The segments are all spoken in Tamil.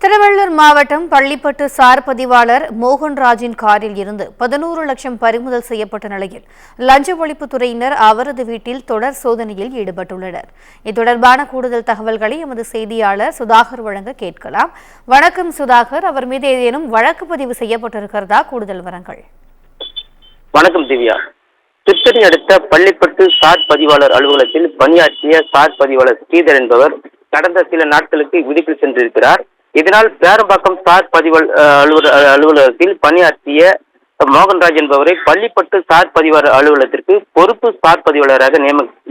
திருவள்ளூர் மாவட்டம் பள்ளிப்பட்டு சார் பதிவாளர் மோகன்ராஜின் காரில் இருந்து 11 லட்சம் பறிமுதல் செய்யப்பட்ட நிலையில் லஞ்ச ஒழிப்புத்துறையினர் அவரது வீட்டில் தொடர் சோதனையில் ஈடுபட்டுள்ளனர். இது தொடர்பான கூடுதல் தகவல்களை எமது செய்தியாளர் சுதாகர் வழங்க கேட்கலாம். வணக்கம் சுதாகர், அவர் மீது ஏதேனும் வழக்கு பதிவு செய்யப்பட்டிருக்கிறதா? கூடுதல் விவரங்கள். வணக்கம் திவ்யா. திருத்தணி அடுத்த பள்ளிப்பட்டு சார் பதிவாளர் அலுவலகத்தில் பணியாற்றிய சார் பதிவாளர் ஸ்ரீதர் என்பவர் கடந்த சில நாட்களுக்கு விடுப்பில் சென்றிருக்கிறார். இதனால் பேரம்பாக்கம் சார் அலுவலகத்தில் பணியாற்றிய மோகன்ராஜ் என்பவரை பள்ளிப்பட்டு சார் பதிவாளர் அலுவலகத்திற்கு பொறுப்பு சார் பதிவாளராக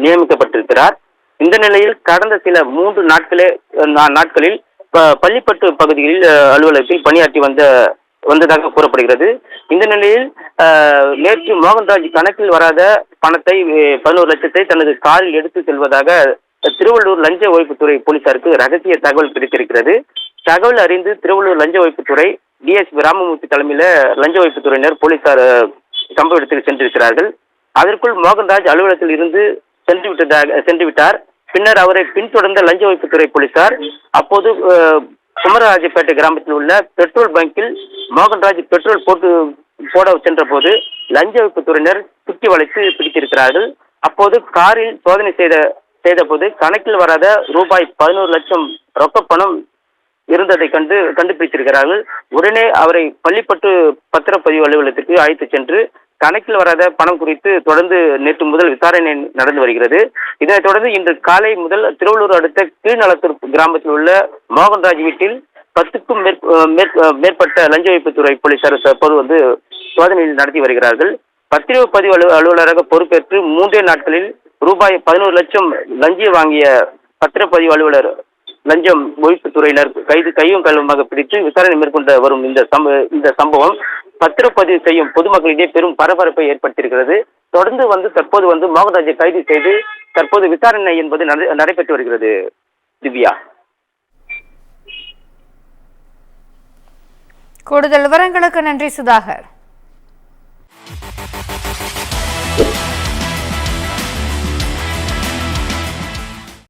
நியமிக்கப்பட்டிருக்கிறார். இந்த நிலையில் கடந்த சில 3 நாட்களில் பள்ளிப்பட்டு பகுதியில் அலுவலகத்தில் பணியாற்றி வந்ததாக கூறப்படுகிறது. இந்த நிலையில் நேற்று மோகன்ராஜ் கணக்கில் வராத பணத்தை 11 லட்சத்தை தனது காரில் எடுத்து செல்வதாக திருவள்ளூர் லஞ்ச ஒழிப்புத்துறை போலீசாருக்கு ரகசிய தகவல் கிடைத்திருக்கிறது. தகவல் அறிந்து திருவள்ளூர் லஞ்ச ஒழிப்புத்துறை டிஎஸ்பி ராமமூர்த்தி தலைமையில் லஞ்ச ஒழிப்புத்துறையினர் போலீசார் சம்பவ இடத்தில் சென்றிருக்கிறார்கள். அதற்குள் மோகன்ராஜ் அலுவலகத்தில் இருந்து சென்று விட்டார். பின்னர் அவரை பின்தொடர்ந்த லஞ்ச ஒழிப்புத்துறை போலீசார் அப்போது குமரராஜப்பேட்டை கிராமத்தில் உள்ள பெட்ரோல் பங்கில் மோகன்ராஜ் பெட்ரோல் போட சென்ற போது லஞ்ச ஒழிப்புத்துறையினர் சுற்றி வளைத்து பிடித்திருக்கிறார்கள். அப்போது காரில் சோதனை செய்த போது கணக்கில் வராத ரூபாய் 11 லட்சம் ரொக்க பணம் இருந்ததை கண்டுபிடித்திருக்கிறார்கள். உடனே அவரை பள்ளிப்பட்டு பத்திரப்பதிவு அலுவலகத்திற்கு அழைத்து சென்று கணக்கில் வராத பணம் குறித்து தொடர்ந்து நேற்று முதல் விசாரணை நடந்து வருகிறது. இதனைத் தொடர்ந்து இன்று காலை முதல் திருவள்ளூர் அடுத்த கீழ்நலத்தூர் கிராமத்தில் உள்ள மோகன்ராஜ் வீட்டில் 10க்கும் மேற்பட்ட லஞ்ச ஒழிப்புத்துறை போலீசார் தற்போது சோதனையில் நடத்தி வருகிறார்கள். பத்திரப்பதிவு அலுவலராக பொறுப்பேற்று 3 நாட்களில் ரூபாய் 11 லட்சம் லஞ்சம் வாங்கிய பத்திரப்பதிவு அலுவலர் லஞ்சம் ஒழிப்புத்துறையினர் கையும் களவுமாக பிடித்து விசாரணை மேற்கொண்டு வரும் இந்த சம்பவம் பத்திரப்பதிவு செய்யும் பொதுமக்களிடையே பெரும் பரபரப்பை ஏற்படுத்தியிருக்கிறது. தொடர்ந்து தற்போது மோகன்ராஜை கைது செய்து தற்போது விசாரணை என்பது நடைபெற்று வருகிறது. திவ்யா, கூடுதல் விவரங்களுக்கு நன்றி சுதாகர்.